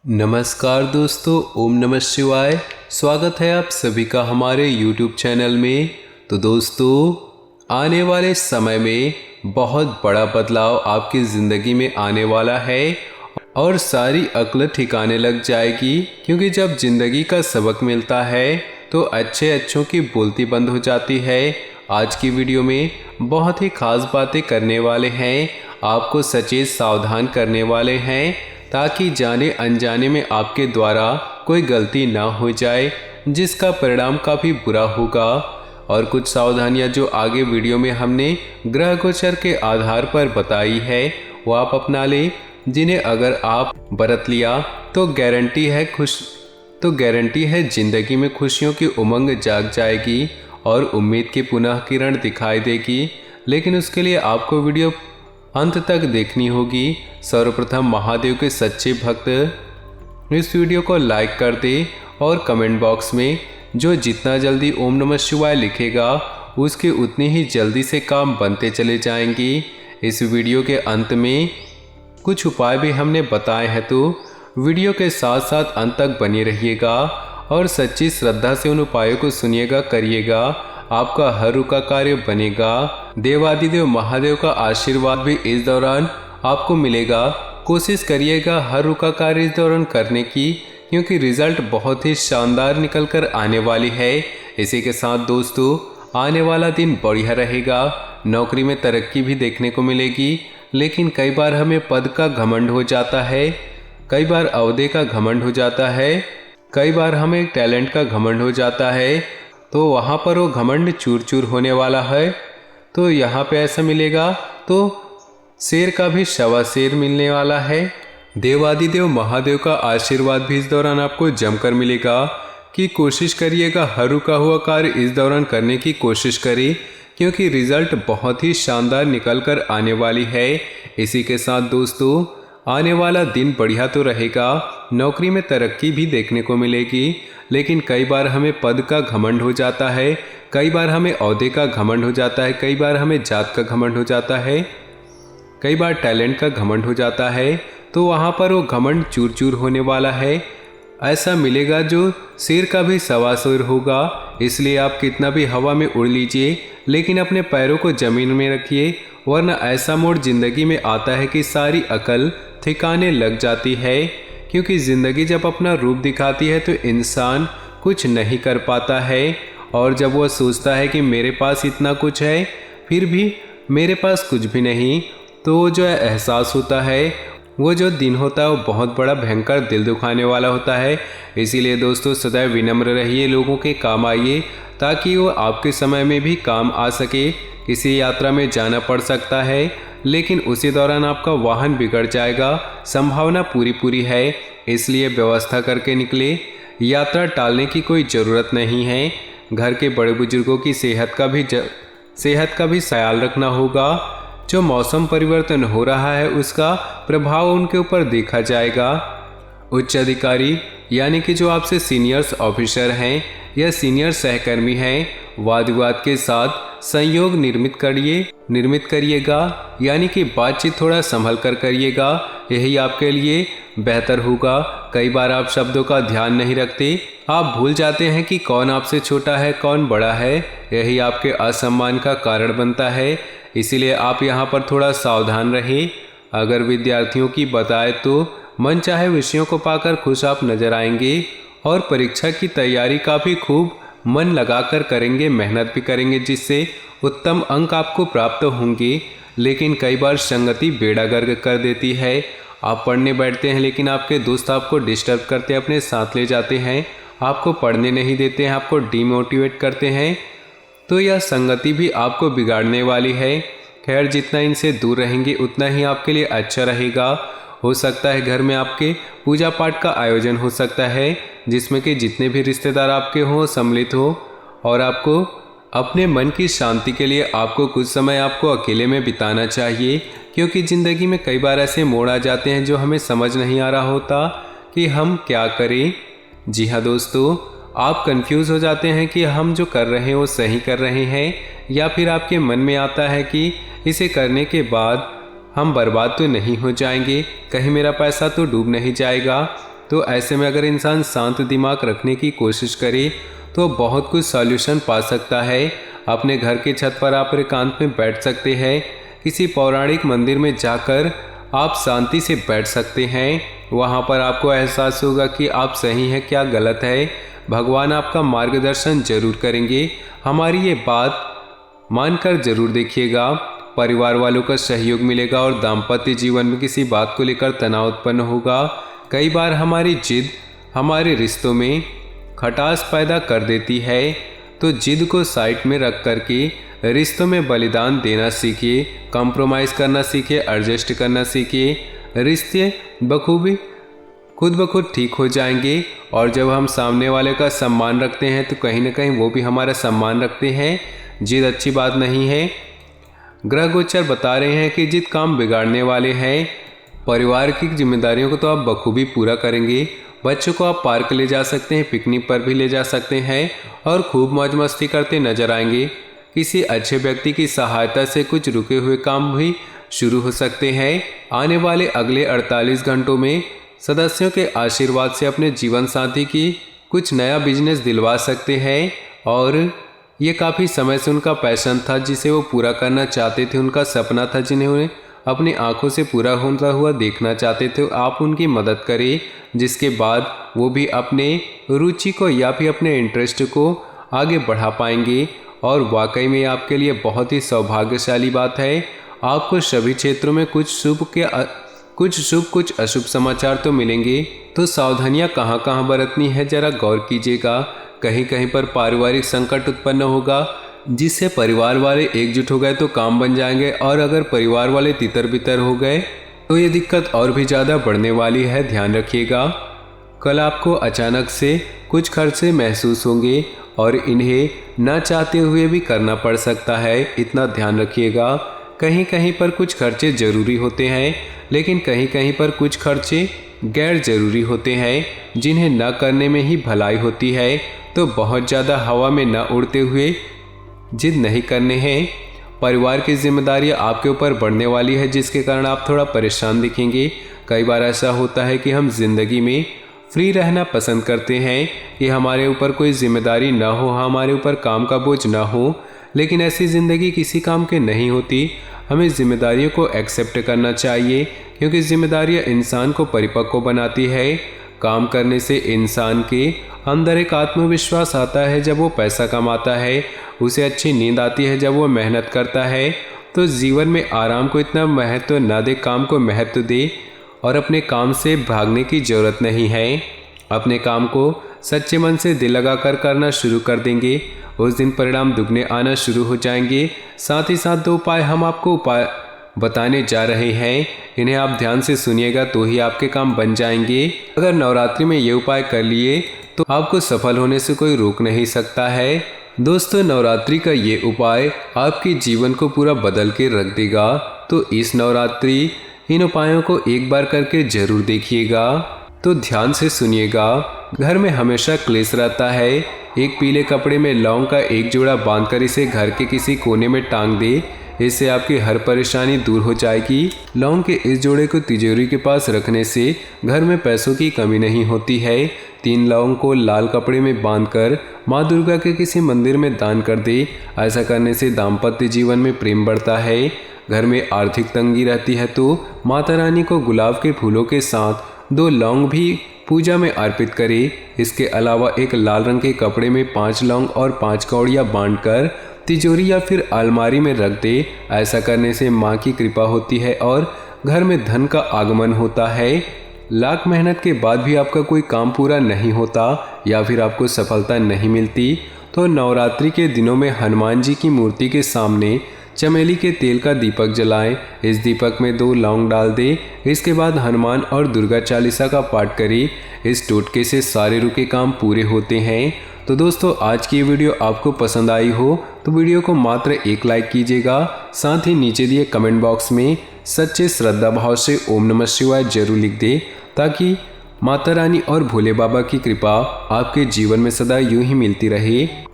नमस्कार दोस्तों, ओम नमः शिवाय। स्वागत है आप सभी का हमारे YouTube चैनल में। तो दोस्तों, आने वाले समय में बहुत बड़ा बदलाव आपकी ज़िंदगी में आने वाला है और सारी अक्ल ठिकाने लग जाएगी, क्योंकि जब ज़िंदगी का सबक मिलता है तो अच्छे अच्छों की बोलती बंद हो जाती है। आज की वीडियो में बहुत ही खास बातें करने वाले हैं, आपको सचेत सावधान करने वाले हैं ताकि जाने अनजाने में आपके द्वारा कोई गलती ना हो जाए जिसका परिणाम काफ़ी बुरा होगा। और कुछ सावधानियां जो आगे वीडियो में हमने ग्रह गोचर के आधार पर बताई है वो आप अपना लें, जिन्हें अगर आप बरत लिया तो गारंटी है जिंदगी में खुशियों की उमंग जाग जाएगी और उम्मीद की पुनः किरण दिखाई देगी। लेकिन उसके लिए आपको वीडियो अंत तक देखनी होगी। सर्वप्रथम महादेव के सच्चे भक्त इस वीडियो को लाइक कर दे और कमेंट बॉक्स में जो जितना जल्दी ओम नमः शिवाय लिखेगा उसके उतनी ही जल्दी से काम बनते चले जाएंगे। इस वीडियो के अंत में कुछ उपाय भी हमने बताए हैं, तो वीडियो के साथ साथ अंत तक बने रहिएगा और सच्ची श्रद्धा से उन उपायों को सुनिएगा, करिएगा, आपका हर रुका कार्य बनेगा। देवादिदेव महादेव का आशीर्वाद भी इस दौरान आपको मिलेगा। कोशिश करिएगा हर रुका कार्य इस दौरान करने की, क्योंकि रिजल्ट बहुत ही शानदार निकल कर आने वाली है। इसी के साथ दोस्तों, आने वाला दिन बढ़िया रहेगा। नौकरी में तरक्की भी देखने को मिलेगी, लेकिन कई बार हमें पद का घमंड हो जाता है, कई बार अहदे का घमंड हो जाता है, कई बार हमें टैलेंट का घमंड हो जाता है, तो वहाँ पर वो घमंड चूर चूर होने वाला है। तो यहाँ पे ऐसा मिलेगा तो शेर का भी शवा शेर मिलने वाला है। देवादिदेव महादेव का आशीर्वाद भी इस दौरान आपको जमकर मिलेगा कि कोशिश करिएगा हर रुका हुआ कार्य इस दौरान करने की कोशिश करें, क्योंकि रिजल्ट बहुत ही शानदार निकल कर आने वाली है। इसी के साथ दोस्तों, आने वाला दिन बढ़िया तो रहेगा, नौकरी में तरक्की भी देखने को मिलेगी, लेकिन कई बार हमें पद का घमंड हो जाता है, कई बार हमें ओहदे का घमंड हो जाता है, कई बार हमें जात का घमंड हो जाता है, कई बार टैलेंट का घमंड हो जाता है। तो वहाँ पर वो घमंड चूर चूर होने वाला है। ऐसा मिलेगा जो शेर का भी सवा शेर होगा। इसलिए आप कितना भी हवा में उड़ लीजिए, लेकिन अपने पैरों को जमीन में रखिए, वरना ऐसा मोड़ जिंदगी में आता है कि सारी अकल ठिकाने लग जाती है। क्योंकि ज़िंदगी जब अपना रूप दिखाती है तो इंसान कुछ नहीं कर पाता है, और जब वह सोचता है कि मेरे पास इतना कुछ है फिर भी मेरे पास कुछ भी नहीं, तो वो जो एहसास होता है, वो जो दिन होता है, वो बहुत बड़ा भयंकर दिल दुखाने वाला होता है। इसीलिए दोस्तों, सदैव विनम्र रहिए, लोगों के काम आइए, ताकि वो आपके समय में भी काम आ सके। किसी यात्रा में जाना पड़ सकता है, लेकिन उसी दौरान आपका वाहन बिगड़ जाएगा, संभावना पूरी है, इसलिए व्यवस्था करके निकले। यात्रा टालने की कोई ज़रूरत नहीं है। घर के बड़े बुजुर्गों की सेहत का भी ख्याल रखना होगा। जो मौसम परिवर्तन हो रहा है उसका प्रभाव उनके ऊपर देखा जाएगा। उच्च अधिकारी यानी कि जो आपसे सीनियर्स ऑफिसर हैं या सीनियर सहकर्मी हैं, वाद विवाद के साथ संयोग निर्मित करिएगा, यानी कि बातचीत थोड़ा संभल कर करिएगा, यही आपके लिए बेहतर होगा। कई बार आप शब्दों का ध्यान नहीं रखते, आप भूल जाते हैं कि कौन आपसे छोटा है कौन बड़ा है, यही आपके असम्मान का कारण बनता है। इसीलिए आप यहाँ पर थोड़ा सावधान रहें। अगर विद्यार्थियों की बताए तो मनचाहे विषयों को पाकर खुश आप नजर आएंगे और परीक्षा की तैयारी का भी खूब मन लगाकर करेंगे, मेहनत भी करेंगे, जिससे उत्तम अंक आपको प्राप्त होंगे। लेकिन कई बार संगति बेड़ा गर्क कर देती है। आप पढ़ने बैठते हैं, लेकिन आपके दोस्त आपको डिस्टर्ब करते, अपने साथ ले जाते हैं, आपको पढ़ने नहीं देते हैं, आपको डीमोटिवेट करते हैं, तो यह संगति भी आपको बिगाड़ने वाली है। खैर, जितना इनसे दूर रहेंगे उतना ही आपके लिए अच्छा रहेगा। हो सकता है घर में आपके पूजा पाठ का आयोजन हो सकता है, जिसमें कि जितने भी रिश्तेदार आपके हों सम्मिलित हो, और आपको अपने मन की शांति के लिए आपको कुछ समय आपको अकेले में बिताना चाहिए, क्योंकि ज़िंदगी में कई बार ऐसे मोड़ आ जाते हैं जो हमें समझ नहीं आ रहा होता कि हम क्या करें। जी हाँ दोस्तों, आप कंफ्यूज हो जाते हैं कि हम जो कर रहे हैं वो सही कर रहे हैं, या फिर आपके मन में आता है कि इसे करने के बाद हम बर्बाद तो नहीं हो जाएंगे, कहीं मेरा पैसा तो डूब नहीं जाएगा। तो ऐसे में अगर इंसान शांत दिमाग रखने की कोशिश करे तो बहुत कुछ सॉल्यूशन पा सकता है। अपने घर के छत पर आप एकांत में बैठ सकते हैं। किसी पौराणिक मंदिर में जाकर आप शांति से बैठ सकते हैं। वहाँ पर आपको एहसास होगा कि आप सही हैं क्या गलत है। भगवान आपका मार्गदर्शन जरूर करेंगे। हमारी ये बात मानकर जरूर देखिएगा। परिवार वालों का सहयोग मिलेगा और दाम्पत्य जीवन में किसी बात को लेकर तनाव उत्पन्न होगा। कई बार हमारी जिद हमारे रिश्तों में खटास पैदा कर देती है, तो जिद को साइड में रख करके रिश्तों में बलिदान देना सीखिए, कॉम्प्रोमाइज़ करना सीखिए, एडजस्ट करना सीखिए। रिश्ते बखूबी खुद ब खुद ठीक हो जाएंगे। और जब हम सामने वाले का सम्मान रखते हैं तो कहीं ना कहीं वो भी हमारा सम्मान रखते हैं। जिद अच्छी बात नहीं है। ग्रह गोचर बता रहे हैं कि जिद काम बिगाड़ने वाले हैं। परिवार की जिम्मेदारियों को तो आप बखूबी पूरा करेंगे। बच्चों को आप पार्क ले जा सकते हैं, पिकनिक पर भी ले जा सकते हैं और खूब मौज मस्ती करते नजर आएंगे। किसी अच्छे व्यक्ति की सहायता से कुछ रुके हुए काम भी शुरू हो सकते हैं। आने वाले अगले 48 घंटों में सदस्यों के आशीर्वाद से अपने जीवन साथी की कुछ नया बिजनेस दिलवा सकते हैं और ये काफ़ी समय से उनका पैशन था जिसे वो पूरा करना चाहते थे, उनका सपना था जिन्हें उन्हें अपनी आंखों से पूरा होता हुआ देखना चाहते थे। आप उनकी मदद करें, जिसके बाद वो भी अपने रुचि को या फिर अपने इंटरेस्ट को आगे बढ़ा पाएंगे। और वाकई में आपके लिए बहुत ही सौभाग्यशाली बात है। आपको सभी क्षेत्रों में कुछ शुभ कुछ अशुभ समाचार तो मिलेंगे। तो सावधानियां कहाँ कहाँ बरतनी है जरा गौर कीजिएगा। कहीं कहीं पर पारिवारिक संकट उत्पन्न होगा जिससे परिवार वाले एकजुट हो गए तो काम बन जाएंगे, और अगर परिवार वाले तितर बितर हो गए तो ये दिक्कत और भी ज़्यादा बढ़ने वाली है, ध्यान रखिएगा। कल आपको अचानक से कुछ खर्चे महसूस होंगे और इन्हें ना चाहते हुए भी करना पड़ सकता है, इतना ध्यान रखिएगा। कहीं कहीं पर कुछ खर्चे ज़रूरी होते हैं, लेकिन कहीं कहीं पर कुछ खर्चे गैर ज़रूरी होते हैं जिन्हें न करने में ही भलाई होती है। तो बहुत ज़्यादा हवा में न उड़ते हुए जिद नहीं करने हैं। परिवार की जिम्मेदारियां आपके ऊपर बढ़ने वाली है जिसके कारण आप थोड़ा परेशान दिखेंगे। कई बार ऐसा होता है कि हम जिंदगी में फ्री रहना पसंद करते हैं कि हमारे ऊपर कोई जिम्मेदारी ना हो, हमारे ऊपर काम का बोझ ना हो, लेकिन ऐसी ज़िंदगी किसी काम की नहीं होती। हमें जिम्मेदारियों को एक्सेप्ट करना चाहिए क्योंकि जिम्मेदारियां इंसान को परिपक्व बनाती है। काम करने से इंसान के अंदर एक आत्मविश्वास आता है जब वो पैसा कमाता है, उसे अच्छी नींद आती है जब वो मेहनत करता है। तो जीवन में आराम को इतना महत्व न दे, काम को महत्व दे और अपने काम से भागने की ज़रूरत नहीं है। अपने काम को सच्चे मन से दिल लगाकर करना शुरू कर देंगे, उस दिन परिणाम दुगने आना शुरू हो जाएंगे। साथ ही साथ 2 उपाय हम आपको बताने जा रहे हैं, इन्हें आप ध्यान से सुनिएगा तो ही आपके काम बन जाएंगे। अगर नवरात्रि में ये उपाय कर लिए तो आपको सफल होने से कोई रोक नहीं सकता है। दोस्तों, नवरात्रि का ये उपाय आपके जीवन को पूरा बदल के रख देगा। तो इस नवरात्रि इन उपायों को एक बार करके जरूर देखिएगा। तो ध्यान से सुनिएगा। घर में हमेशा क्लेश रहता है। एक पीले कपड़े में लौंग का एक जोड़ा बांधकर इसे घर के किसी कोने में टांग दे, इससे आपकी हर परेशानी दूर हो जाएगी। लौंग के इस जोड़े को तिजोरी के पास रखने से घर में पैसों की कमी नहीं होती है। 3 लौंग को लाल कपड़े में बांधकर माँ दुर्गा के किसी मंदिर में दान कर दे। ऐसा करने से दाम्पत्य जीवन में प्रेम बढ़ता है। घर में आर्थिक तंगी रहती है तो माता रानी को गुलाब के फूलों के साथ 2 लौंग भी पूजा में अर्पित करें। इसके अलावा एक लाल रंग के कपड़े में 5 लौंग और 5 कौड़ियाँ बांधकर तिजोरी या फिर अलमारी में रख दे। ऐसा करने से माँ की कृपा होती है और घर में धन का आगमन होता है। लाख मेहनत के बाद भी आपका कोई काम पूरा नहीं होता या फिर आपको सफलता नहीं मिलती तो नवरात्रि के दिनों में हनुमान जी की मूर्ति के सामने चमेली के तेल का दीपक जलाएं। इस दीपक में 2 लौंग डाल दें। इसके बाद हनुमान और दुर्गा चालीसा का पाठ करें। इस टोटके से सारे रुके काम पूरे होते हैं। तो दोस्तों, आज की वीडियो आपको पसंद आई हो तो वीडियो को मात्र एक लाइक कीजिएगा। साथ ही नीचे दिए कमेंट बॉक्स में सच्चे श्रद्धा भाव से ओम नमः शिवाय जरूर लिख दें ताकि माता रानी और भोले बाबा की कृपा आपके जीवन में सदा यूं ही मिलती रहे।